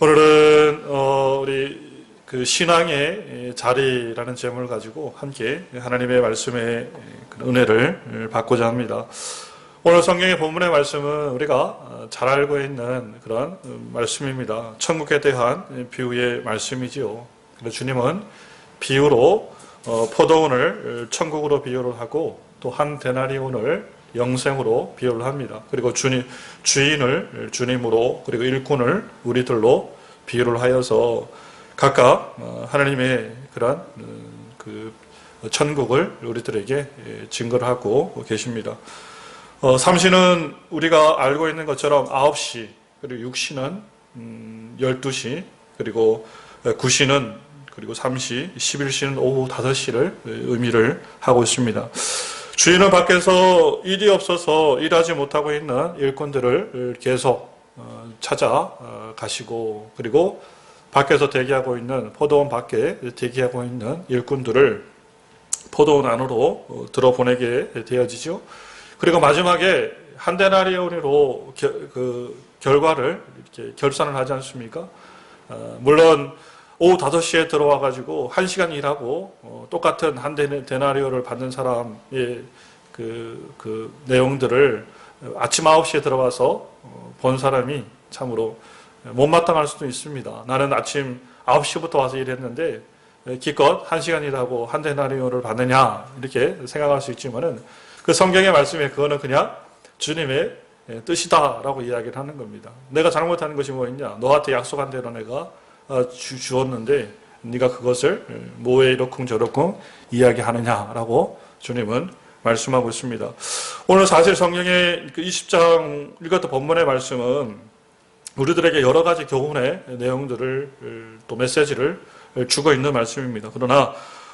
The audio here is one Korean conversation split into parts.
오늘은 우리 그 신앙의 자리라는 제목을 가지고 함께 하나님의 말씀의 은혜를 받고자 합니다. 오늘 성경의 본문의 말씀은 우리가 잘 알고 있는 그런 말씀입니다. 천국에 대한 비유의 말씀이지요. 주님은 비유로 포도원을 천국으로 비유를 하고 또 한 데나리온을 영생으로 비유를 합니다. 그리고 주인을 주님으로 그리고 일꾼을 우리들로 비유를 하여서 각각 하나님의 그런 그 천국을 우리들에게 증거를 하고 계십니다. 삼시는 우리가 알고 있는 것처럼 9시, 그리고 6시는 12시, 그리고 9시는 그리고 3시, 11시는 오후 5시를 의미를 하고 있습니다. 주인은 밖에서 일이 없어서 일하지 못하고 있는 일꾼들을 계속 찾아가시고, 그리고 밖에서 대기하고 있는, 포도원 밖에 대기하고 있는 일꾼들을 포도원 안으로 들어보내게 되어지죠. 그리고 마지막에 한 데나리온으로 결과를 이렇게 결산을 하지 않습니까? 물론 오후 5시에 들어와가지고 1시간 일하고 똑같은 한 데나리온을 받는 사람의 그 내용들을 아침 9시에 들어와서 본 사람이 참으로 못마땅할 수도 있습니다. 나는 아침 9시부터 와서 일했는데 기껏 1시간 일하고 한 데나리온을 받느냐 이렇게 생각할 수 있지만은 그 성경의 말씀에 그거는 그냥 주님의 뜻이다라고 이야기를 하는 겁니다. 내가 잘못하는 것이 뭐였냐? 너한테 약속한 대로 내가 주었는데 네가 그것을 뭐에 이러쿵 저러쿵 이야기하느냐라고 주님은 말씀하고 있습니다. 오늘 사실 성경의 20장 읽었던 본문의 말씀은 우리들에게 여러 가지 교훈의 내용들을 또 메시지를 주고 있는 말씀입니다. 그러나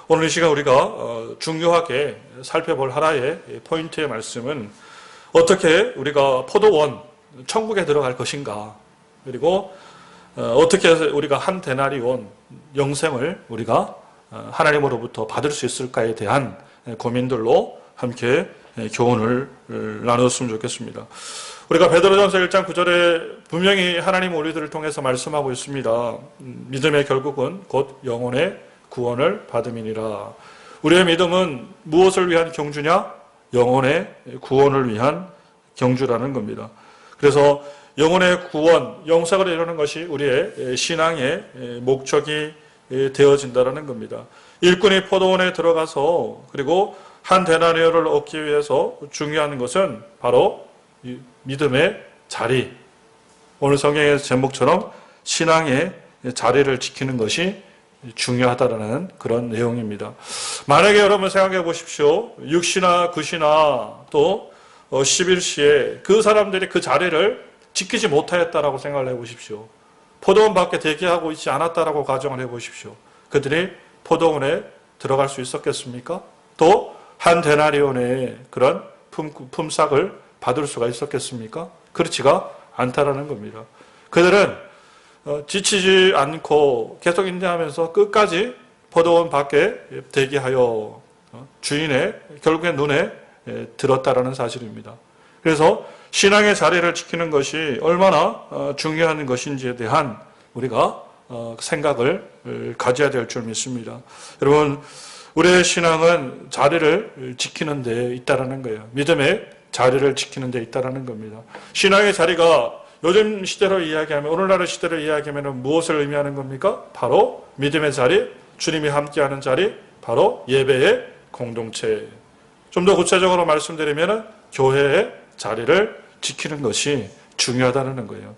오늘 이 시간 우리가 중요하게 살펴볼 하나의 포인트의 말씀은 어떻게 우리가 포도원, 천국에 들어갈 것인가, 그리고 어떻게 우리가 한 데나리온 영생을 우리가 하나님으로부터 받을 수 있을까에 대한 고민들로 함께 교훈을 나누었으면 좋겠습니다. 우리가 베드로전서 1장 9절에 분명히 하나님 우리들을 통해서 말씀하고 있습니다. 믿음의 결국은 곧 영혼의 구원을 받음이니라. 우리의 믿음은 무엇을 위한 경주냐? 영혼의 구원을 위한 경주라는 겁니다. 그래서 영혼의 구원, 영생을 이루는 것이 우리의 신앙의 목적이 되어진다는 겁니다. 일꾼이 포도원에 들어가서 그리고 한 데나리온을 얻기 위해서 중요한 것은 바로 믿음의 자리, 오늘 성경의 제목처럼 신앙의 자리를 지키는 것이 중요하다는 그런 내용입니다. 만약에 여러분 생각해 보십시오. 6시나 9시나 또 11시에 그 사람들이 그 자리를 지키지 못하였다라고 생각을 해보십시오. 포도원 밖에 대기하고 있지 않았다라고 가정을 해보십시오. 그들이 포도원에 들어갈 수 있었겠습니까? 또 한 데나리온의 그런 품삯을 받을 수가 있었겠습니까? 그렇지가 않다라는 겁니다. 그들은 지치지 않고 계속 인내하면서 끝까지 포도원 밖에 대기하여 주인의 결국엔 눈에 들었다라는 사실입니다. 그래서 신앙의 자리를 지키는 것이 얼마나 중요한 것인지에 대한 우리가 생각을 가져야 될 줄 믿습니다. 여러분, 우리의 신앙은 자리를 지키는 데 있다라는 거예요. 믿음의 자리를 지키는 데 있다라는 겁니다. 신앙의 자리가 요즘 시대로 이야기하면, 오늘날의 시대로 이야기하면 무엇을 의미하는 겁니까? 바로 믿음의 자리, 주님이 함께하는 자리, 바로 예배의 공동체. 좀 더 구체적으로 말씀드리면 교회의 자리를 지키는 것이 중요하다는 거예요.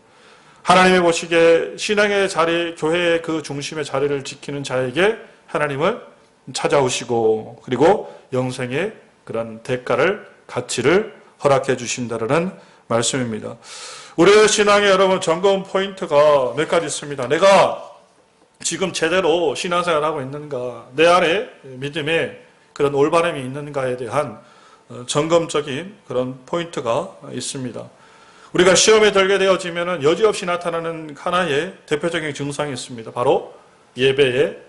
하나님이 보시기에 신앙의 자리, 교회의 그 중심의 자리를 지키는 자에게 하나님은 찾아오시고 그리고 영생의 그런 대가를, 가치를 허락해 주신다는 말씀입니다. 우리의 신앙에 여러분 점검 포인트가 몇 가지 있습니다. 내가 지금 제대로 신앙생활을 하고 있는가, 내 안에 믿음의 그런 올바름이 있는가에 대한 점검적인 그런 포인트가 있습니다. 우리가 시험에 들게 되어지면 여지없이 나타나는 하나의 대표적인 증상이 있습니다. 바로 예배의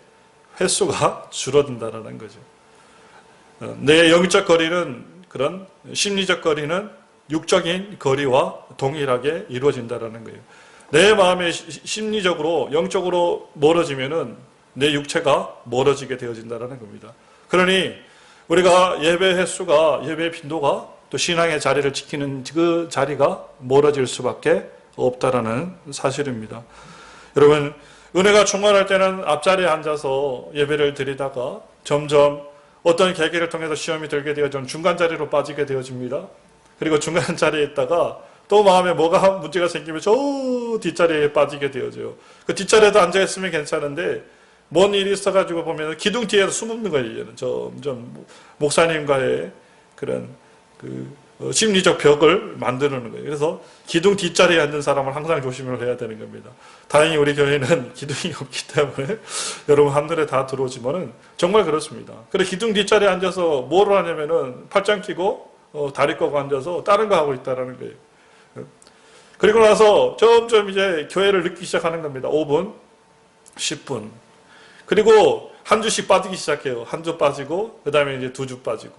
횟수가 줄어든다는 거죠. 내 영적 거리는, 그런 심리적 거리는 육적인 거리와 동일하게 이루어진다는 거예요. 내 마음이 심리적으로 영적으로 멀어지면은 내 육체가 멀어지게 되어진다는 겁니다. 그러니 우리가 예배 횟수가 예배 빈도가 또 신앙의 자리를 지키는 그 자리가 멀어질 수밖에 없다라는 사실입니다. 여러분 은혜가 충만할 때는 앞자리에 앉아서 예배를 드리다가 점점 어떤 계기를 통해서 시험이 들게 되어져 중간 자리로 빠지게 되어집니다. 그리고 중간 자리에 있다가 또 마음에 뭐가 문제가 생기면 저 뒷자리에 빠지게 되어져요. 그 뒷자리에도 앉아있으면 괜찮은데 뭔 일이 있어가지고 보면 기둥 뒤에서 숨는 거예요. 이제는 점점 목사님과의 그런 심리적 벽을 만드는 거예요. 그래서 기둥 뒷자리에 앉는 사람을 항상 조심을 해야 되는 겁니다. 다행히 우리 교회는 기둥이 없기 때문에 여러분 하늘에 다 들어오지만은 정말 그렇습니다. 그래 기둥 뒷자리에 앉아서 뭐를 하냐면은 팔짱 끼고 다리 꺼고 앉아서 다른 거 하고 있다라는 거예요. 그리고 나서 점점 이제 교회를 늦기 시작하는 겁니다. 5분, 10분. 그리고 한 주씩 빠지기 시작해요. 한 주 빠지고, 그 다음에 이제 2주 빠지고,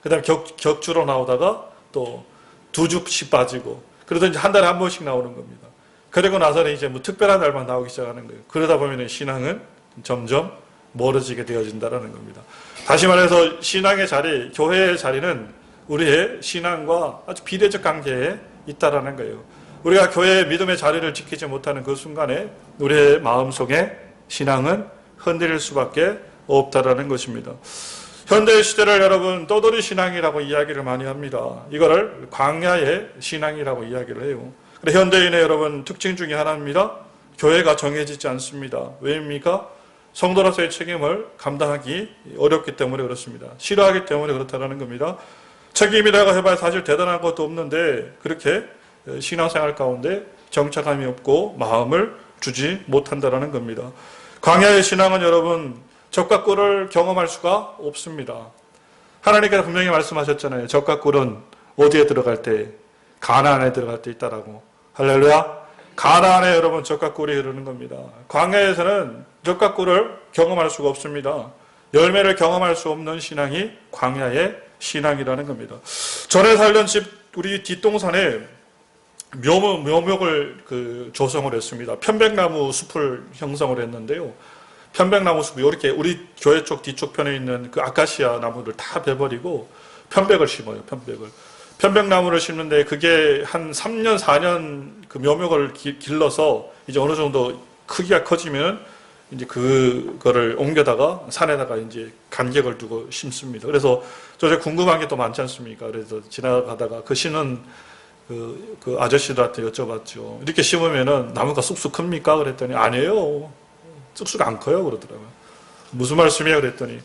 그 다음에 격주로 나오다가 또 2주씩 빠지고, 그러다 이제 한 달에 한 번씩 나오는 겁니다. 그리고 나서는 이제 뭐 특별한 날만 나오기 시작하는 거예요. 그러다 보면 신앙은 점점 멀어지게 되어진다는 겁니다. 다시 말해서 신앙의 자리, 교회의 자리는 우리의 신앙과 아주 비례적 관계에 있다라는 거예요. 우리가 교회의 믿음의 자리를 지키지 못하는 그 순간에 우리의 마음속에 신앙은 흔들릴 수밖에 없다라는 것입니다. 현대 시대를 여러분 떠돌이 신앙이라고 이야기를 많이 합니다. 이거를 광야의 신앙이라고 이야기를 해요. 현대인의 여러분 특징 중에 하나입니다. 교회가 정해지지 않습니다. 왜입니까? 성도로서의 책임을 감당하기 어렵기 때문에 그렇습니다. 싫어하기 때문에 그렇다는 겁니다. 책임이라고 해봐야 사실 대단한 것도 없는데 그렇게 신앙생활 가운데 정착함이 없고 마음을 주지 못한다는 겁니다. 광야의 신앙은 여러분 적과 꿀을 경험할 수가 없습니다. 하나님께서 분명히 말씀하셨잖아요. 적과 꿀은 어디에 들어갈 때? 가나안에 들어갈 때 있다라고. 할렐루야. 가나안에 여러분 적과 꿀이 흐르는 겁니다. 광야에서는 적과 꿀을 경험할 수가 없습니다. 열매를 경험할 수 없는 신앙이 광야의 신앙이라는 겁니다. 전에 살던 집 우리 뒷동산에 묘목을 조성을 했습니다. 편백나무 숲을 형성을 했는데요. 편백나무 숲이 이렇게 우리 교회 쪽 뒤쪽 편에 있는 그 아카시아 나무를 다 베버리고 편백을 심어요. 편백나무를 심는데 그게 한 3년, 4년 그 묘목을 길러서 이제 어느 정도 크기가 커지면 이제 그거를 옮겨다가 산에다가 이제 간격을 두고 심습니다. 그래서 저 궁금한 게 또 많지 않습니까? 그래서 지나가다가 그 심은 그 아저씨들한테 여쭤봤죠. 이렇게 심으면은 나무가 쑥쑥 큽니까? 그랬더니 아니에요. 쑥쑥 안 커요. 그러더라고요. 무슨 말씀이에요? 그랬더니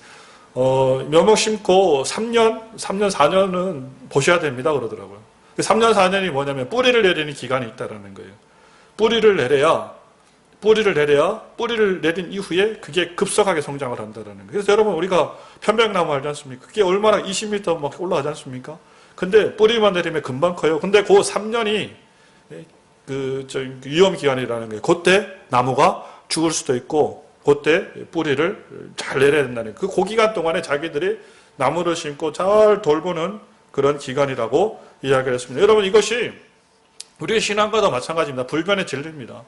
묘목 심고 3년, 4년은 보셔야 됩니다. 그러더라고요. 3년, 4년이 뭐냐면 뿌리를 내리는 기간이 있다라는 거예요. 뿌리를 내린 이후에 그게 급속하게 성장을 한다라는 거예요. 그래서 여러분 우리가 편백나무 알지 않습니까? 그게 얼마나 20m 막 올라가지 않습니까? 근데 뿌리만 내리면 금방 커요. 근데 그 3년이 위험 기간이라는 거예요. 그때 나무가 죽을 수도 있고 그때 뿌리를 잘 내려야 된다는 거예요. 그 기간 동안에 자기들이 나무를 심고 잘 돌보는 그런 기간이라고 이야기를 했습니다. 여러분 이것이 우리의 신앙과도 마찬가지입니다. 불변의 진리입니다.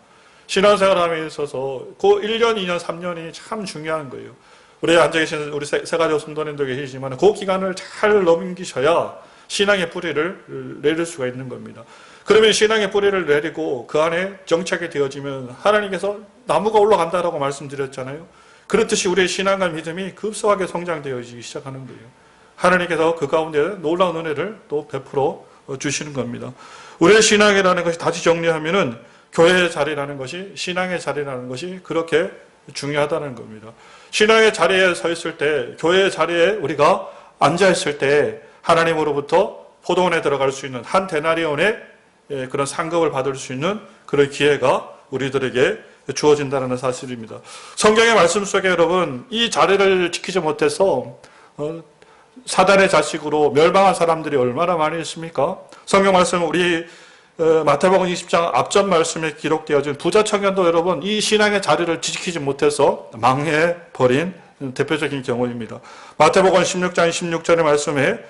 신앙생활 함에 있어서 그 1년, 2년, 3년이 참 중요한 거예요. 우리 앉아계신 우리 세가족 성도님도 계시지만 그 기간을 잘 넘기셔야 신앙의 뿌리를 내릴 수가 있는 겁니다. 그러면 신앙의 뿌리를 내리고 그 안에 정착이 되어지면 하나님께서 나무가 올라간다라고 말씀드렸잖아요. 그렇듯이 우리의 신앙과 믿음이 급속하게 성장되어지기 시작하는 거예요. 하나님께서 그 가운데 놀라운 은혜를 또 베풀어 주시는 겁니다. 우리의 신앙이라는 것이 다시 정리하면은 교회의 자리라는 것이 신앙의 자리라는 것이 그렇게 중요하다는 겁니다. 신앙의 자리에 서 있을 때 교회의 자리에 우리가 앉아 있을 때 하나님으로부터 포도원에 들어갈 수 있는 한 데나리온의 그런 상급을 받을 수 있는 그런 기회가 우리들에게 주어진다는 사실입니다. 성경의 말씀 속에 여러분 이 자리를 지키지 못해서 사단의 자식으로 멸망한 사람들이 얼마나 많이 있습니까? 성경 말씀 우리 마태복음 20장 앞전 말씀에 기록되어진 부자 청년도 여러분 이 신앙의 자리를 지키지 못해서 망해버린 대표적인 경우입니다. 마태복음 16장 16절의 말씀에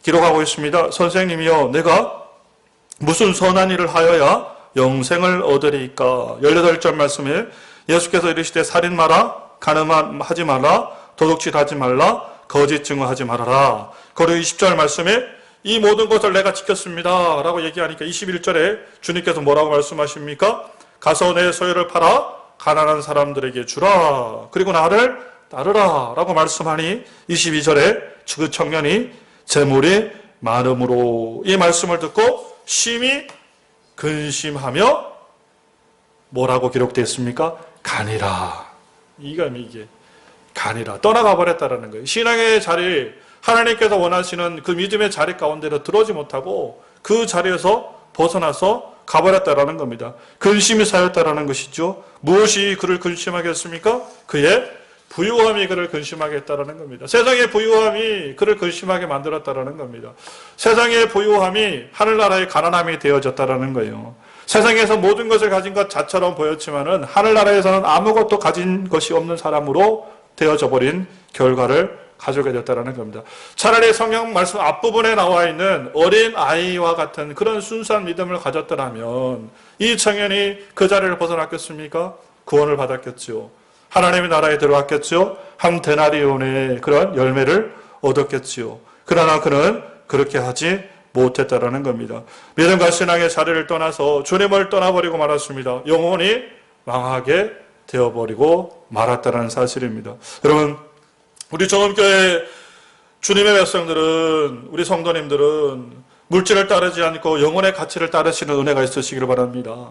기록하고 있습니다. 선생님이여 내가 무슨 선한 일을 하여야 영생을 얻으리이까. 18절 말씀에 예수께서 이르시되 살인 마라, 간음하지 말라, 도둑질하지 말라, 거짓 증언하지 말아라. 그리고 20절 말씀에 이 모든 것을 내가 지켰습니다 라고 얘기하니까 21절에 주님께서 뭐라고 말씀하십니까? 가서 내 소유를 팔아 가난한 사람들에게 주라. 그리고 나를 따르라 라고 말씀하니 22절에 그 청년이 재물이 많음으로 이 말씀을 듣고 심히 근심하며 뭐라고 기록되어 있습니까? 가니라. 이게 가니라. 떠나가 버렸다라는 거예요. 신앙의 자리, 하나님께서 원하시는 그 믿음의 자리 가운데로 들어오지 못하고 그 자리에서 벗어나서 가버렸다라는 겁니다. 근심이 쌓였다라는 것이죠. 무엇이 그를 근심하게 했습니까? 그의 부유함이 그를 근심하게 했다라는 겁니다. 세상의 부유함이 그를 근심하게 만들었다라는 겁니다. 세상의 부유함이 하늘나라의 가난함이 되어졌다라는 거예요. 세상에서 모든 것을 가진 것 자처럼 보였지만은 하늘나라에서는 아무것도 가진 것이 없는 사람으로 되어져 버린 결과를 가져게 됐다는 겁니다. 차라리 성경 말씀 앞부분에 나와 있는 어린 아이와 같은 그런 순수한 믿음을 가졌더라면 이 청년이 그 자리를 벗어났겠습니까? 구원을 받았겠죠. 하나님의 나라에 들어왔겠죠. 한 데나리온의 그런 열매를 얻었겠지요. 그러나 그는 그렇게 하지 못했다라는 겁니다. 믿음과 신앙의 자리를 떠나서 주님을 떠나버리고 말았습니다. 영혼이 망하게 되어버리고 말았다는 사실입니다. 여러분, 우리 정음교회 주님의 백성들은, 우리 성도님들은 물질을 따르지 않고 영혼의 가치를 따르시는 은혜가 있으시기를 바랍니다.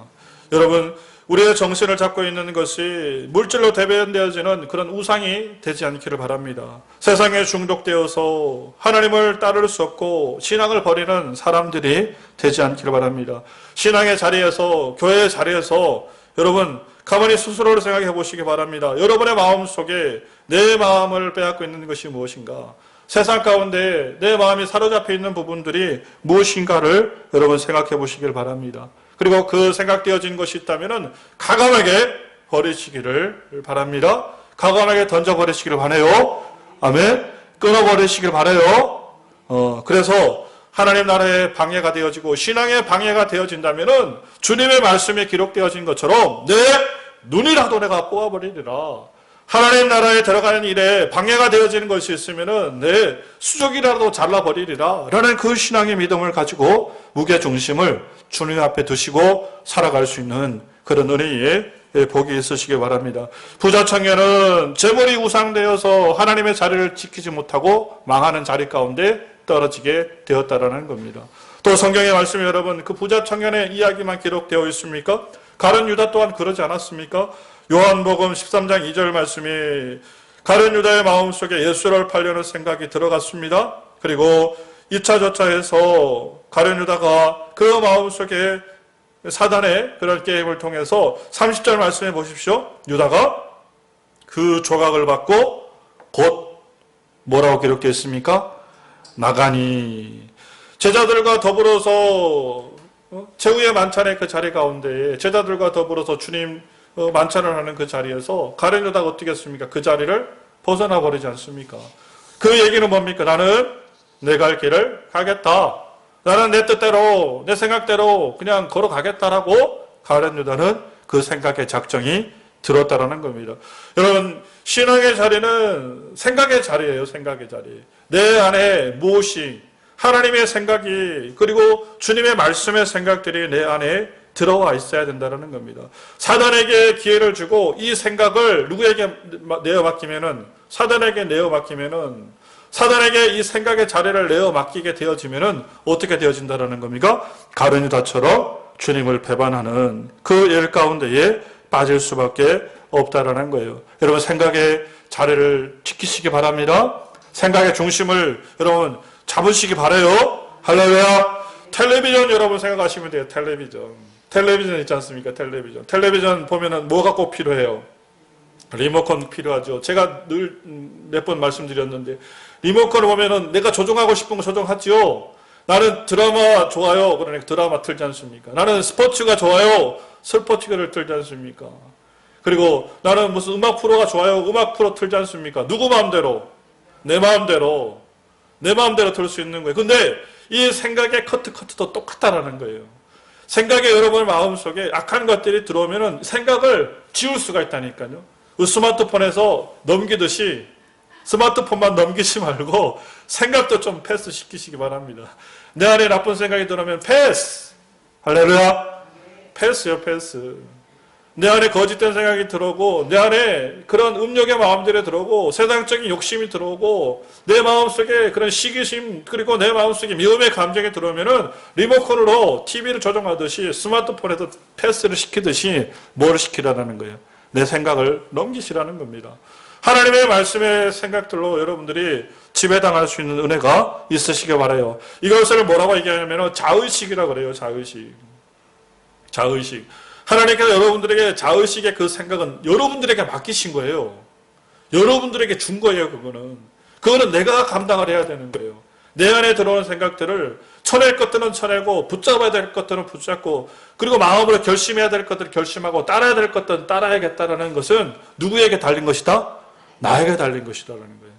여러분, 우리의 정신을 잡고 있는 것이 물질로 대변되어지는 그런 우상이 되지 않기를 바랍니다. 세상에 중독되어서 하나님을 따를 수 없고 신앙을 버리는 사람들이 되지 않기를 바랍니다. 신앙의 자리에서, 교회의 자리에서 여러분 가만히 스스로를 생각해 보시기 바랍니다. 여러분의 마음 속에 내 마음을 빼앗고 있는 것이 무엇인가? 세상 가운데 내 마음이 사로잡혀 있는 부분들이 무엇인가를 여러분 생각해 보시길 바랍니다. 그리고 그 생각되어진 것이 있다면 과감하게 버리시기를 바랍니다. 과감하게 던져버리시기를 바라요. 아멘. 끊어버리시길 바라요. 그래서 하나님 나라의 방해가 되어지고 신앙의 방해가 되어진다면 주님의 말씀에 기록되어진 것처럼 내 눈이라도 내가 뽑아버리리라. 하나님 나라에 들어가는 일에 방해가 되어지는 것이 있으면 내 수족이라도 잘라버리리라 라는 그 신앙의 믿음을 가지고 무게중심을 주님 앞에 두시고 살아갈 수 있는 그런 은혜의 복이 있으시길 바랍니다. 부자 청년은 재물이 우상되어서 하나님의 자리를 지키지 못하고 망하는 자리 가운데 떨어지게 되었다라는 겁니다. 또 성경의 말씀이 여러분 그 부자 청년의 이야기만 기록되어 있습니까? 가룟 유다 또한 그러지 않았습니까? 요한복음 13장 2절 말씀이 가룟 유다의 마음속에 예수를 팔려는 생각이 들어갔습니다. 그리고 2차 저차해서 가룟 유다가 그 마음속에 사단의 그런 게임을 통해서 30절 말씀해 보십시오. 유다가 그 조각을 받고 곧 뭐라고 기록되어 있습니까? 나가니. 제자들과 더불어서 최후의 만찬의 그 자리 가운데 제자들과 더불어서 주님 만찬을 하는 그 자리에서 가룟 유다가 어떻게 했습니까? 그 자리를 벗어나 버리지 않습니까? 그 얘기는 뭡니까? 나는 내 갈 길을 가겠다. 나는 내 뜻대로 내 생각대로 그냥 걸어가겠다라고 가룟 유다는 그 생각의 작정이 들었다라는 겁니다. 여러분 신앙의 자리는 생각의 자리예요. 생각의 자리. 내 안에 무엇이 하나님의 생각이 그리고 주님의 말씀의 생각들이 내 안에 들어와 있어야 된다는 겁니다. 사단에게 기회를 주고 이 생각을 누구에게 내어 맡기면은 사단에게 내어 맡기면은 사단에게 이 생각의 자리를 내어 맡기게 되어지면은 어떻게 되어진다는 겁니까? 가룟 유다처럼 주님을 배반하는 그 일 가운데에 빠질 수밖에 없다라는 거예요. 여러분 생각의 자리를 지키시기 바랍니다. 생각의 중심을 여러분 잡으시기 바라요. 할렐루야. 텔레비전 여러분 생각하시면 돼요. 텔레비전 있지 않습니까? 텔레비전 보면은 뭐가 꼭 필요해요? 리모컨 필요하죠. 제가 늘 몇 번 말씀드렸는데 리모컨을 보면은 내가 조정하고 싶은 거 조정하지요. 나는 드라마 좋아요. 그러니까 드라마 틀지 않습니까? 나는 스포츠가 좋아요. 스포츠를 틀지 않습니까? 그리고 나는 무슨 음악 프로가 좋아요. 음악 프로 틀지 않습니까? 누구 마음대로? 내 마음대로 틀 수 있는 거예요. 근데 이 생각의 커트도 똑같다라는 거예요. 생각에 여러분 마음속에 악한 것들이 들어오면은 생각을 지울 수가 있다니까요. 스마트폰에서 넘기듯이 스마트폰만 넘기지 말고 생각도 좀 패스 시키시기 바랍니다. 내 안에 나쁜 생각이 들어오면 패스! 할렐루야! 패스요, 패스. 내 안에 거짓된 생각이 들어오고, 내 안에 그런 음욕의 마음들이 들어오고, 세상적인 욕심이 들어오고, 내 마음속에 그런 시기심, 그리고 내 마음속에 미움의 감정이 들어오면은 리모컨으로 TV를 조정하듯이 스마트폰에도 패스를 시키듯이 뭘 시키라는 거예요? 내 생각을 넘기시라는 겁니다. 하나님의 말씀의 생각들로 여러분들이 지배당할 수 있는 은혜가 있으시길 바라요. 이것을 뭐라고 얘기하냐면 자의식이라고 그래요. 자의식. 자의식. 하나님께서 여러분들에게 자의식의 그 생각은 여러분들에게 맡기신 거예요. 여러분들에게 준 거예요. 그거는 내가 감당을 해야 되는 거예요. 내 안에 들어오는 생각들을 쳐낼 것들은 쳐내고 붙잡아야 될 것들은 붙잡고 그리고 마음으로 결심해야 될 것들을 결심하고 따라야 될 것들은 따라야겠다라는 것은 누구에게 달린 것이다? 나에게 달린 것이다라는 거예요.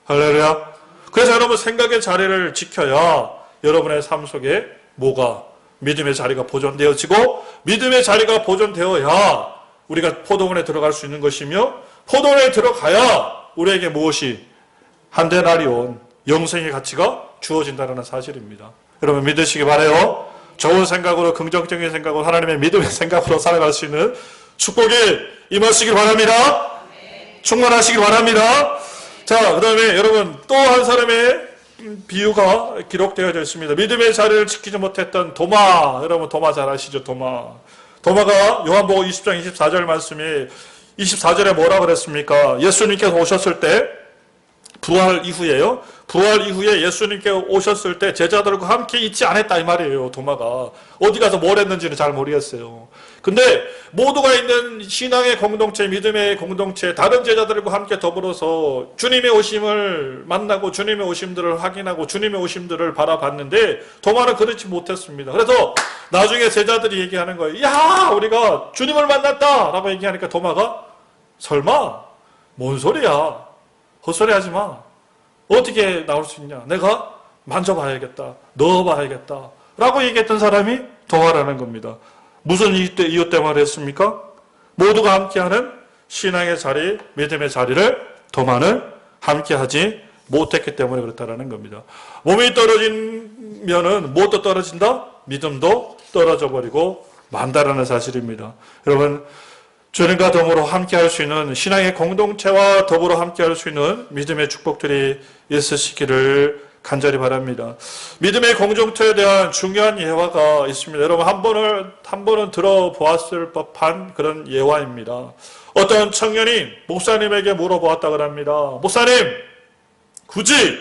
할렐루야. 그래서 여러분 생각의 자리를 지켜야 여러분의 삶 속에 뭐가 믿음의 자리가 보존되어지고 믿음의 자리가 보존되어야 우리가 포도원에 들어갈 수 있는 것이며 포도원에 들어가야 우리에게 무엇이 한대 날이 온 영생의 가치가 주어진다는 사실입니다. 여러분 믿으시기 바라요. 좋은 생각으로 긍정적인 생각으로 하나님의 믿음의 생각으로 살아갈 수 있는 축복이 임하시길 바랍니다. 충만하시길 바랍니다. 자, 그 다음에 여러분 또 한 사람의 비유가 기록되어져 있습니다. 믿음의 자리를 지키지 못했던 도마. 여러분 도마 잘 아시죠? 도마가 요한복음 20장 24절 말씀에 24절에 뭐라 그랬습니까? 예수님께서 오셨을 때 부활 이후에요. 부활 이후에 예수님께 오셨을 때 제자들과 함께 있지 않았다 이 말이에요. 도마가 어디 가서 뭘 했는지는 잘 모르겠어요. 근데 모두가 있는 신앙의 공동체, 믿음의 공동체, 다른 제자들과 함께 더불어서 주님의 오심을 만나고 주님의 오심들을 확인하고 주님의 오심들을 바라봤는데 도마는 그렇지 못했습니다. 그래서 나중에 제자들이 얘기하는 거예요. 야, 우리가 주님을 만났다 라고 얘기하니까 도마가 설마 뭔 소리야? 헛소리 하지 마. 어떻게 나올 수 있냐? 내가 만져봐야겠다. 넣어봐야겠다. 라고 얘기했던 사람이 도마라는 겁니다. 무슨 이유 때문에 했습니까? 모두가 함께하는 신앙의 자리, 믿음의 자리를 도마는 함께하지 못했기 때문에 그렇다는 겁니다. 몸이 떨어지면은 무엇도 떨어진다? 믿음도 떨어져 버리고 만다라는 사실입니다. 여러분 주님과 더불어 함께할 수 있는 신앙의 공동체와 더불어 함께할 수 있는 믿음의 축복들이 있으시기를 간절히 바랍니다. 믿음의 공동체에 대한 중요한 예화가 있습니다. 여러분 한 번은 들어보았을 법한 그런 예화입니다. 어떤 청년이 목사님에게 물어보았다 그럽니다. 목사님, 굳이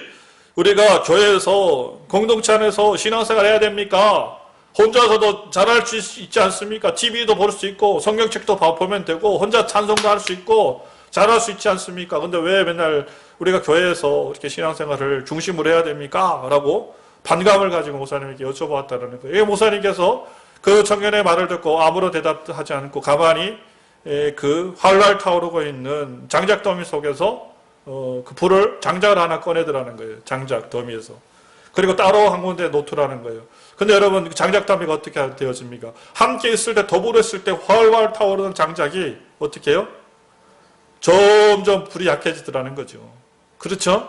우리가 교회에서 공동체 안에서 신앙생활 해야 됩니까? 혼자서도 잘할 수 있지 않습니까? TV도 볼 수 있고 성경책도 보면 되고 혼자 찬송도 할 수 있고 잘할 수 있지 않습니까? 근데 왜 맨날 우리가 교회에서 이렇게 신앙생활을 중심으로 해야 됩니까? 라고 반감을 가지고 목사님에게 여쭤보았다는 거예요. 목사님께서 그 청년의 말을 듣고 아무런 대답하지 않고 가만히 그 활활 타오르고 있는 장작 더미 속에서 그 불을 장작을 하나 꺼내더라는 거예요. 장작 더미에서. 그리고 따로 한 군데 놓더라는 거예요. 근데 여러분 장작 더미가 어떻게 되어집니까? 함께 있을 때 더불어 있을 때 활활 타오르는 장작이 어떻게 해요? 점점 불이 약해지더라는 거죠. 그렇죠?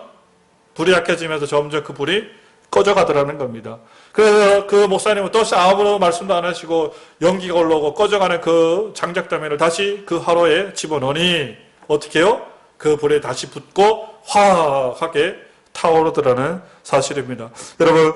불이 약해지면서 점점 그 불이 꺼져가더라는 겁니다. 그래서 그 목사님은 또 아무런 말씀도 안 하시고 연기가 올라오고 꺼져가는 그 장작더미를 다시 그 화로에 집어넣으니 어떻게 해요? 그 불에 다시 붙고 화하게 타오르더라는 사실입니다. 여러분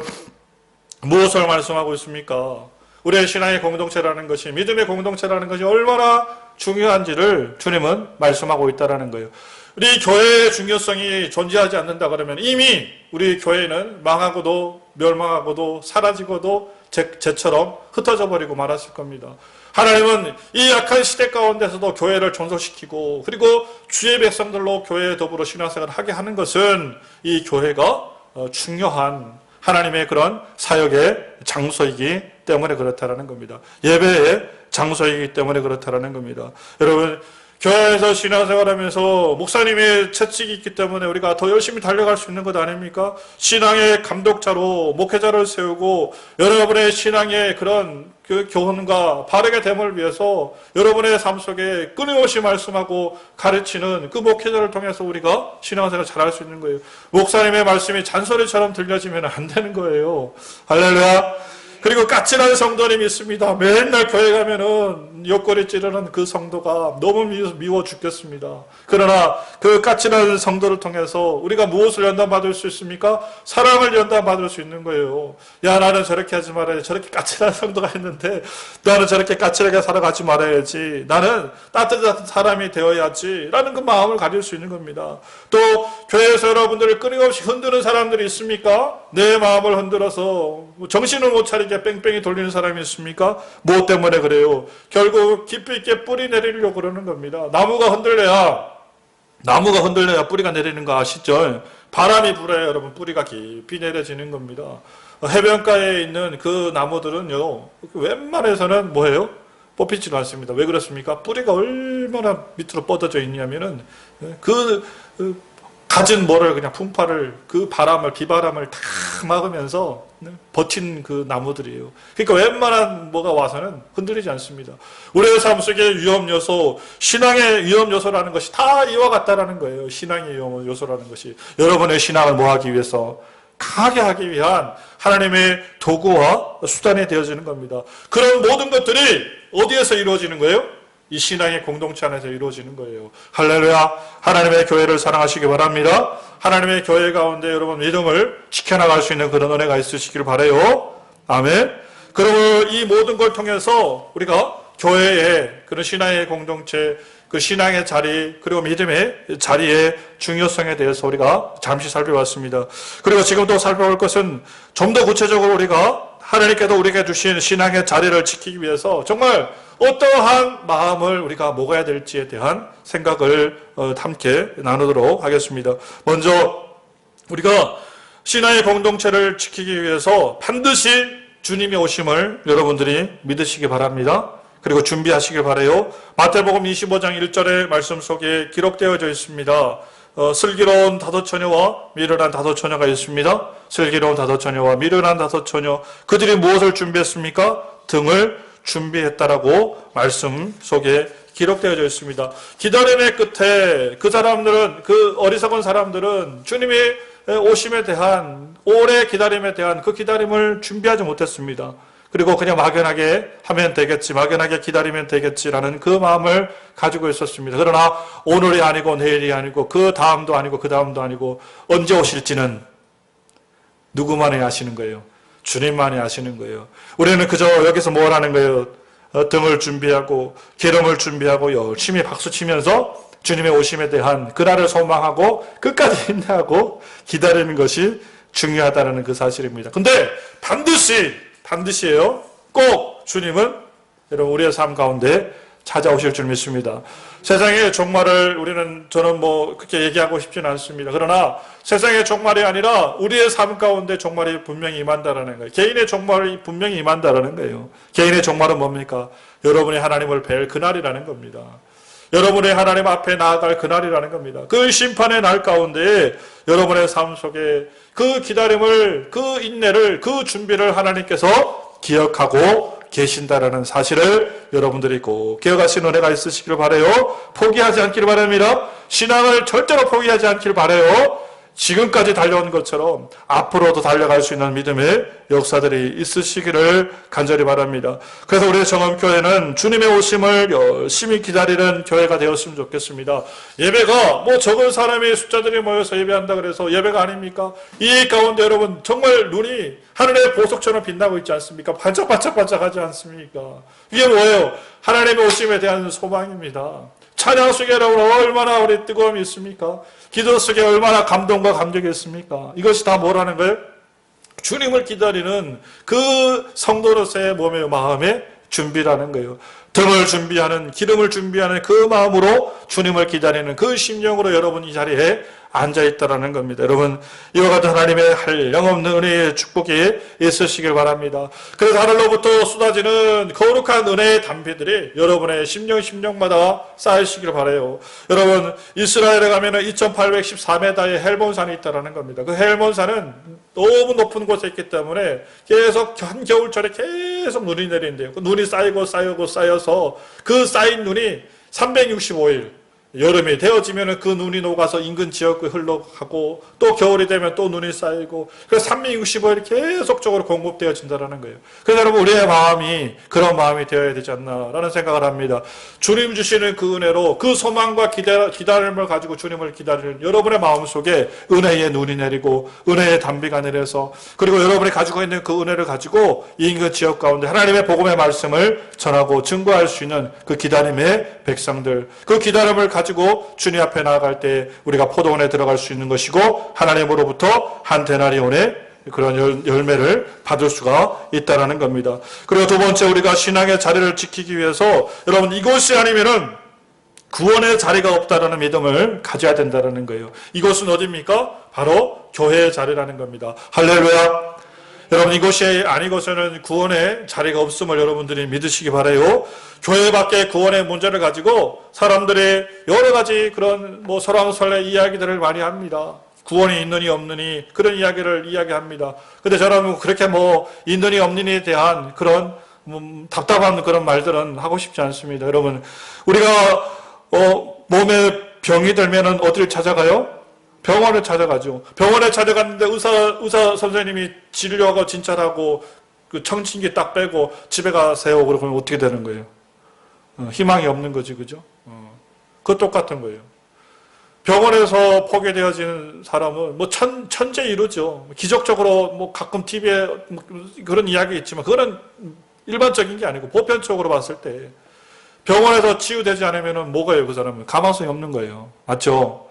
무엇을 말씀하고 있습니까? 우리의 신앙의 공동체라는 것이 믿음의 공동체라는 것이 얼마나 중요한지를 주님은 말씀하고 있다는 거예요. 우리 교회의 중요성이 존재하지 않는다 그러면 이미 우리 교회는 망하고도 멸망하고도 사라지고도 재처럼 흩어져 버리고 말았을 겁니다. 하나님은 이 약한 시대 가운데서도 교회를 존속시키고 그리고 주의 백성들로 교회에 더불어 신앙생활을 하게 하는 것은 이 교회가 중요한 하나님의 그런 사역의 장소이기 때문에 그렇다는 겁니다. 예배의 장소이기 때문에 그렇다는 겁니다. 여러분 교회에서 신앙생활하면서 목사님의 채찍이 있기 때문에 우리가 더 열심히 달려갈 수 있는 것 아닙니까? 신앙의 감독자로 목회자를 세우고 여러분의 신앙의 그런 그 교훈과 바르게 됨을 위해서 여러분의 삶 속에 끊임없이 말씀하고 가르치는 그 목회자를 통해서 우리가 신앙생활을 잘할 수 있는 거예요. 목사님의 말씀이 잔소리처럼 들려지면 안 되는 거예요. 할렐루야. 그리고 까칠한 성도님이 있습니다. 맨날 교회 가면은 옆구리 찌르는 그 성도가 너무 미워 죽겠습니다. 그러나 그 까칠한 성도를 통해서 우리가 무엇을 연단받을 수 있습니까? 사랑을 연단받을 수 있는 거예요. 야, 나는 저렇게 하지 말아야지. 저렇게 까칠한 성도가 있는데 나는 저렇게 까칠하게 살아가지 말아야지. 나는 따뜻한 사람이 되어야지. 라는 그 마음을 가질 수 있는 겁니다. 또 교회에서 여러분들을 끊임없이 흔드는 사람들이 있습니까? 내 마음을 흔들어서 정신을 못 차리게 뺑뺑이 돌리는 사람이 있습니까? 무엇 때문에 그래요? 결국 깊이 있게 뿌리 내리려고 그러는 겁니다. 나무가 흔들려야 뿌리가 내리는 거 아시죠? 바람이 불어야 여러분 뿌리가 깊이 내려지는 겁니다. 해변가에 있는 그 나무들은요, 웬만해서는 뭐예요? 뽑히지가 않습니다. 왜 그렇습니까? 뿌리가 얼마나 밑으로 뻗어져 있냐면은 가진 뭐를 그냥 풍파를 그 바람을 비바람을 다 막으면서 버틴 그 나무들이에요. 그러니까 웬만한 뭐가 와서는 흔들리지 않습니다. 우리의 삶 속의 위험 요소, 신앙의 위험 요소라는 것이 다 이와 같다라는 거예요. 신앙의 위험 요소라는 것이 여러분의 신앙을 뭐하기 위해서 강하게 하기 위한 하나님의 도구와 수단이 되어지는 겁니다. 그런 모든 것들이 어디에서 이루어지는 거예요? 이 신앙의 공동체 안에서 이루어지는 거예요. 할렐루야. 하나님의 교회를 사랑하시기 바랍니다. 하나님의 교회 가운데 여러분 믿음을 지켜나갈 수 있는 그런 은혜가 있으시길 바라요. 아멘. 그리고 이 모든 걸 통해서 우리가 교회의 그런 신앙의 공동체, 그 신앙의 자리, 그리고 믿음의 자리의 중요성에 대해서 우리가 잠시 살펴봤습니다. 그리고 지금 또 살펴볼 것은 좀 더 구체적으로 우리가 하나님께서 우리에게 주신 신앙의 자리를 지키기 위해서 정말 어떠한 마음을 우리가 먹어야 될지에 대한 생각을 함께 나누도록 하겠습니다. 먼저 우리가 신앙의 공동체를 지키기 위해서 반드시 주님의 오심을 여러분들이 믿으시기 바랍니다. 그리고 준비하시길 바라요. 마태복음 25장 1절의 말씀 속에 기록되어져 있습니다. 슬기로운 다섯 처녀와 미련한 다섯 처녀가 있습니다. 슬기로운 다섯 처녀와 미련한 다섯 처녀, 그들이 무엇을 준비했습니까? 등을 준비했다라고 말씀 속에 기록되어져 있습니다. 기다림의 끝에 그 사람들은, 그 어리석은 사람들은 주님의 오심에 대한, 오래 기다림에 대한 그 기다림을 준비하지 못했습니다. 그리고 그냥 막연하게 하면 되겠지, 막연하게 기다리면 되겠지라는 그 마음을 가지고 있었습니다. 그러나 오늘이 아니고 내일이 아니고 그 다음도 아니고 그 다음도 아니고 언제 오실지는 누구만이 아시는 거예요? 주님만이 아시는 거예요. 우리는 그저 여기서 뭘 하는 거예요? 등을 준비하고 기름을 준비하고 열심히 박수치면서 주님의 오심에 대한 그날을 소망하고 끝까지 인내하고 기다리는 것이 중요하다는 그 사실입니다. 근데 반드시예요. 꼭 주님은 여러분 우리의 삶 가운데 찾아오실 줄 믿습니다. 세상의 종말을 저는 그렇게 얘기하고 싶지는 않습니다. 그러나 세상의 종말이 아니라 우리의 삶 가운데 종말이 분명히 임한다라는 거예요. 개인의 종말이 분명히 임한다라는 거예요. 개인의 종말은 뭡니까? 여러분이 하나님을 뵐 그날이라는 겁니다. 여러분의 하나님 앞에 나아갈 그날이라는 겁니다. 그 심판의 날 가운데 여러분의 삶 속에 그 기다림을, 그 인내를, 그 준비를 하나님께서 기억하고 계신다라는 사실을 여러분들이 꼭 기억하시는 은혜가 있으시길 바라요. 포기하지 않기를 바랍니다. 신앙을 절대로 포기하지 않기를 바라요. 지금까지 달려온 것처럼 앞으로도 달려갈 수 있는 믿음의 역사들이 있으시기를 간절히 바랍니다. 그래서 우리 정엄교회는 주님의 오심을 열심히 기다리는 교회가 되었으면 좋겠습니다. 예배가 적은 사람의 숫자들이 모여서 예배한다 그래서 예배가 아닙니까? 이 가운데 여러분 정말 눈이 하늘의 보석처럼 빛나고 있지 않습니까? 반짝반짝반짝하지 않습니까? 이게 뭐예요? 하나님의 오심에 대한 소망입니다. 찬양 속에 여러분 얼마나 우리 뜨거움이 있습니까? 기도 속에 얼마나 감동과 감격이 있습니까? 이것이 다 뭐라는 거예요? 주님을 기다리는 그 성도로서의 몸의 마음의 준비라는 거예요. 등을 준비하는, 기름을 준비하는 그 마음으로 주님을 기다리는 그 심령으로 여러분 이 자리에 앉아있다라는 겁니다. 여러분, 이와 같은 하나님의 한량없는 은혜의 축복이 있으시길 바랍니다. 그래서 하늘로부터 쏟아지는 거룩한 은혜의 담비들이 여러분의 심령마다 쌓이시길 바라요. 여러분, 이스라엘에 가면은 2814m의 헬몬산이 있다라는 겁니다. 그 헬몬산은 너무 높은 곳에 있기 때문에 계속 한겨울철에 계속 눈이 내린대요. 그 눈이 쌓여서 그 쌓인 눈이 365일 여름이 되어지면 그 눈이 녹아서 인근 지역에 흘러가고 또 겨울이 되면 또 눈이 쌓이고 그래서 365일 계속적으로 공급되어진다는 거예요. 그래서 여러분 우리의 마음이 그런 마음이 되어야 되지 않나라는 생각을 합니다. 주님 주시는 그 은혜로 그 소망과 기다림을 가지고 주님을 기다리는 여러분의 마음속에 은혜의 눈이 내리고 은혜의 담비가 내려서 그리고 여러분이 가지고 있는 그 은혜를 가지고 인근 지역 가운데 하나님의 복음의 말씀을 전하고 증거할 수 있는 그 기다림의 백성들 그 기다림을 가지고 주님 앞에 나아갈 때 우리가 포도원에 들어갈 수 있는 것이고 하나님으로부터 한 데나리온의 그런 열매를 받을 수가 있다는 겁니다. 그리고 두 번째 우리가 신앙의 자리를 지키기 위해서 여러분 이곳이 아니면은 구원의 자리가 없다라는 믿음을 가져야 된다는 거예요. 이곳은 어디입니까? 바로 교회의 자리라는 겁니다. 할렐루야. 여러분 이곳이 아니고서는 구원의 자리가 없음을 여러분들이 믿으시기 바라요. 교회 밖에 구원의 문제를 가지고 사람들이 여러 가지 그런 설왕설래 이야기들을 많이 합니다. 구원이 있느니 없느니 그런 이야기를 이야기합니다. 근데 저는 그렇게 있느니 없느니에 대한 그런 답답한 그런 말들은 하고 싶지 않습니다. 여러분 우리가 몸에 병이 들면은 어디를 찾아가요? 병원을 찾아가죠. 병원에 찾아갔는데 의사 선생님이 진료하고 진찰하고 그 청진기 딱 빼고 집에 가세요. 그러면 어떻게 되는 거예요? 희망이 없는 거지, 그죠? 그거 똑같은 거예요. 병원에서 포기되어지는 사람은 천재 이루죠. 기적적으로 가끔 TV에 그런 이야기 있지만 그거는 일반적인 게 아니고 보편적으로 봤을 때 병원에서 치유되지 않으면 뭐가요? 그 사람은 가망성이 없는 거예요. 맞죠?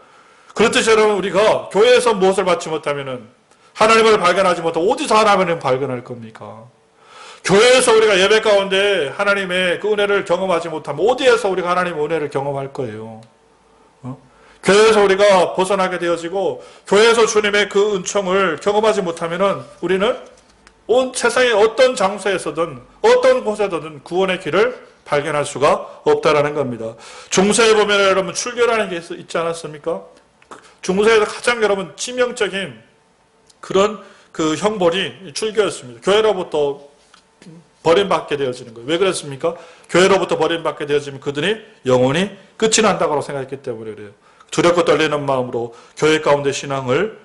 그렇듯이 여러분 우리가 교회에서 무엇을 받지 못하면은 하나님을 발견하지 못하고 어디서 하나님을 발견할 겁니까? 교회에서 우리가 예배 가운데 하나님의 그 은혜를 경험하지 못하면 어디에서 우리가 하나님의 은혜를 경험할 거예요? 교회에서 우리가 벗어나게 되어지고 교회에서 주님의 그 은총을 경험하지 못하면은 우리는 온 세상의 어떤 장소에서든 어떤 곳에서든 구원의 길을 발견할 수가 없다라는 겁니다. 중세에 보면 여러분 출교라는 게 있지 않았습니까? 중세에서 가장 여러분 치명적인 그런 그 형벌이 출교였습니다. 교회로부터 버림받게 되어지는 거예요. 왜 그랬습니까? 교회로부터 버림받게 되어지면 그들이 영원히 끝이 난다고 생각했기 때문에 그래요. 두렵고 떨리는 마음으로 교회 가운데 신앙을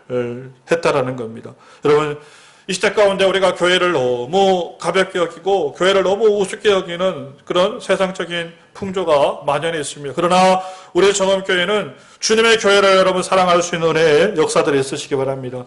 했다라는 겁니다. 여러분 이 시대 가운데 우리가 교회를 너무 가볍게 여기고 교회를 너무 우습게 여기는 그런 세상적인 풍조가 만연해 있습니다. 그러나 우리 정엄교회는 주님의 교회를 여러분 사랑할 수 있는 은혜의 역사들이 있으시기 바랍니다.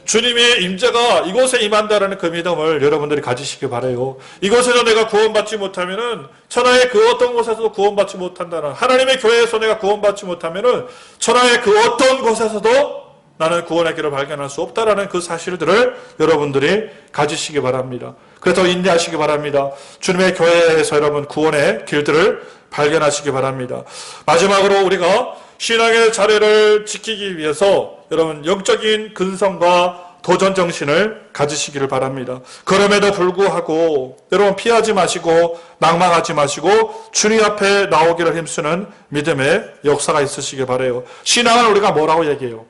주님의 임재가 이곳에 임한다라는 그 믿음을 여러분들이 가지시기 바라요. 이곳에서 내가 구원받지 못하면은 천하의 그 어떤 곳에서도 구원받지 못한다는 하나님의 교회에서 내가 구원받지 못하면은 천하의 그 어떤 곳에서도 나는 구원의 길을 발견할 수 없다라는 그 사실들을 여러분들이 가지시기 바랍니다. 그래서 인내하시기 바랍니다. 주님의 교회에서 여러분 구원의 길들을 발견하시기 바랍니다. 마지막으로 우리가 신앙의 자리를 지키기 위해서 여러분 영적인 근성과 도전 정신을 가지시기를 바랍니다. 그럼에도 불구하고 여러분 피하지 마시고 낙망하지 마시고 주님 앞에 나오기를 힘쓰는 믿음의 역사가 있으시길 바라요. 신앙을 우리가 뭐라고 얘기해요?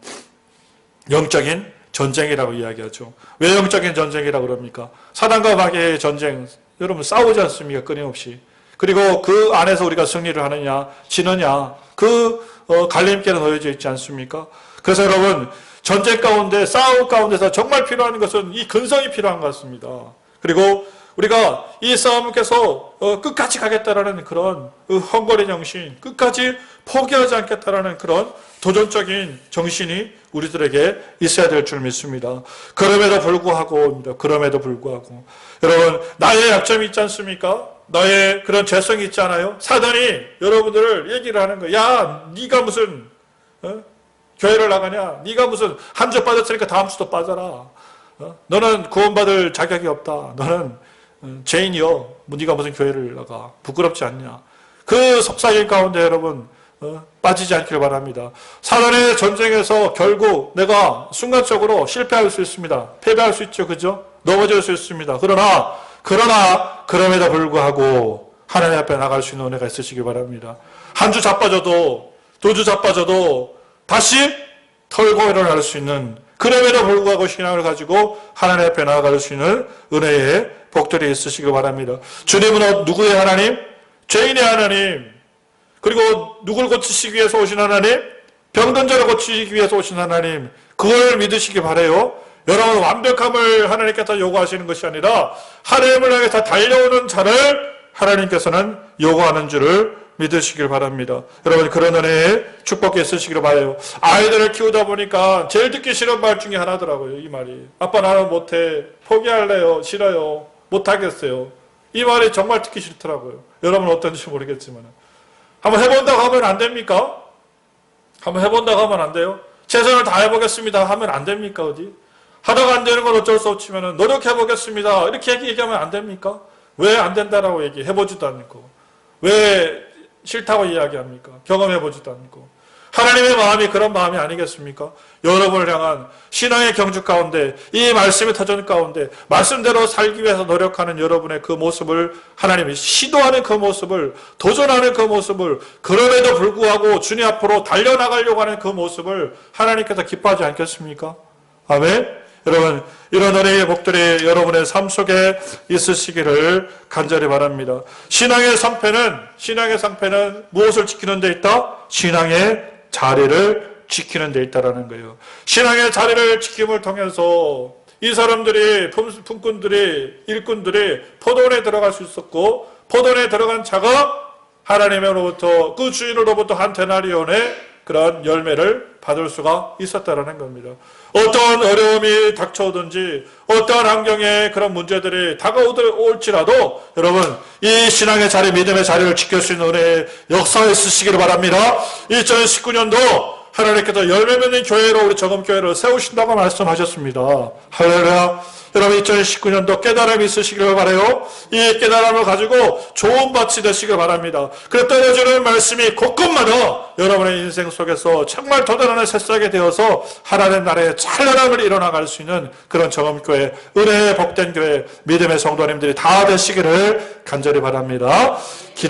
영적인 전쟁이라고 이야기하죠. 왜 영적인 전쟁이라고 그럽니까? 사단과 마귀의 전쟁, 여러분 싸우지 않습니까? 끊임없이. 그리고 그 안에서 우리가 승리를 하느냐, 지느냐, 그 갈림길에 놓여져 있지 않습니까? 그래서 여러분, 전쟁 가운데, 싸움 가운데서 정말 필요한 것은 이 근성이 필요한 것 같습니다. 그리고 우리가 이 싸움께서 끝까지 가겠다라는 그런 헝거리 정신, 끝까지 포기하지 않겠다라는 그런 도전적인 정신이 우리들에게 있어야 될 줄 믿습니다. 그럼에도 불구하고 여러분 나의 약점이 있지 않습니까? 나의 그런 죄성이 있지 않아요? 사단이 여러분들을 얘기를 하는 거예요. 야, 네가 무슨 교회를 나가냐? 네가 무슨 한 주 빠졌으니까 다음 주도 빠져라. 너는 구원받을 자격이 없다. 너는 죄인이여. 네가 무슨 교회를 나가. 부끄럽지 않냐. 그 속삭임 가운데 여러분 빠지지 않길 바랍니다. 사단의 전쟁에서 결국 내가 순간적으로 실패할 수 있습니다. 패배할 수 있죠. 그죠? 넘어질 수 있습니다. 그러나 그럼에도 불구하고 하나님 앞에 나갈 수 있는 은혜가 있으시길 바랍니다. 한 주 자빠져도 두 주 자빠져도 다시 털고 일어날 수 있는, 그럼에도 불구하고 신앙을 가지고 하나님 앞에 나아갈 수 있는 은혜의 복들이 있으시길 바랍니다. 주님은 누구의 하나님? 죄인의 하나님. 그리고 누굴 고치시기 위해서 오신 하나님? 병든 자를 고치시기 위해서 오신 하나님. 그걸 믿으시기 바라요. 여러분, 완벽함을 하나님께서 요구하시는 것이 아니라 하나님을 향해서 달려오는 자를 하나님께서는 요구하는 줄을 믿으시길 바랍니다. 여러분, 그런 은혜에 축복이 있으시기를 바라요. 아이들을 키우다 보니까 제일 듣기 싫은 말 중에 하나더라고요. 이 말이. 아빠 나는 못해. 포기할래요. 싫어요. 못하겠어요. 이 말이 정말 듣기 싫더라고요. 여러분 어떤지 모르겠지만. 한번 해본다고 하면 안 됩니까? 한번 해본다고 하면 안 돼요? 최선을 다해보겠습니다 하면 안 됩니까? 어디? 하다가 안 되는 건 어쩔 수 없지만 노력해보겠습니다. 이렇게 얘기하면 안 됩니까? 왜 안 된다라고 얘기해보지도 않고. 왜 싫다고 이야기합니까? 경험해보지도 않고. 하나님의 마음이 그런 마음이 아니겠습니까? 여러분을 향한 신앙의 경주 가운데, 이 말씀의 터전 가운데 말씀대로 살기 위해서 노력하는 여러분의 그 모습을, 하나님이 시도하는 그 모습을, 도전하는 그 모습을, 그럼에도 불구하고 주님 앞으로 달려나가려고 하는 그 모습을 하나님께서 기뻐하지 않겠습니까? 아멘. 여러분, 이런 은혜의 복들이 여러분의 삶 속에 있으시기를 간절히 바랍니다. 신앙의 상패는 무엇을 지키는 데 있다? 신앙의 자리를 지키는 데 있다라는 거예요. 신앙의 자리를 지킴을 통해서 이 사람들이, 품꾼들이, 일꾼들이 포도원에 들어갈 수 있었고, 포도원에 들어간 자가 하나님으로부터, 그 주인으로부터 한 데나리온의 그런 열매를 받을 수가 있었다라는 겁니다. 어떠한 어려움이 닥쳐오든지 어떠한 환경에 그런 문제들이 다가올지라도 여러분, 이 신앙의 자리, 믿음의 자리를 지킬 수 있는 은혜의 역사가 있으시기를 바랍니다. 2019년도 하나님께서 열매 맺는 교회로 우리 정음교회를 세우신다고 말씀하셨습니다. 할렐루야. 여러분, 2019년도 깨달음이 있으시기를 바라요. 이 깨달음을 가지고 좋은 밭이 되시길 바랍니다. 그래 떨어지는 말씀이 곳곳마다 여러분의 인생 속에서 정말 도전하는 새싹이 되어서 하나님 나라의 찬란함을 일어나갈 수 있는 그런 정음교회, 은혜의 복된 교회, 믿음의 성도님들이 다 되시기를 간절히 바랍니다. 기도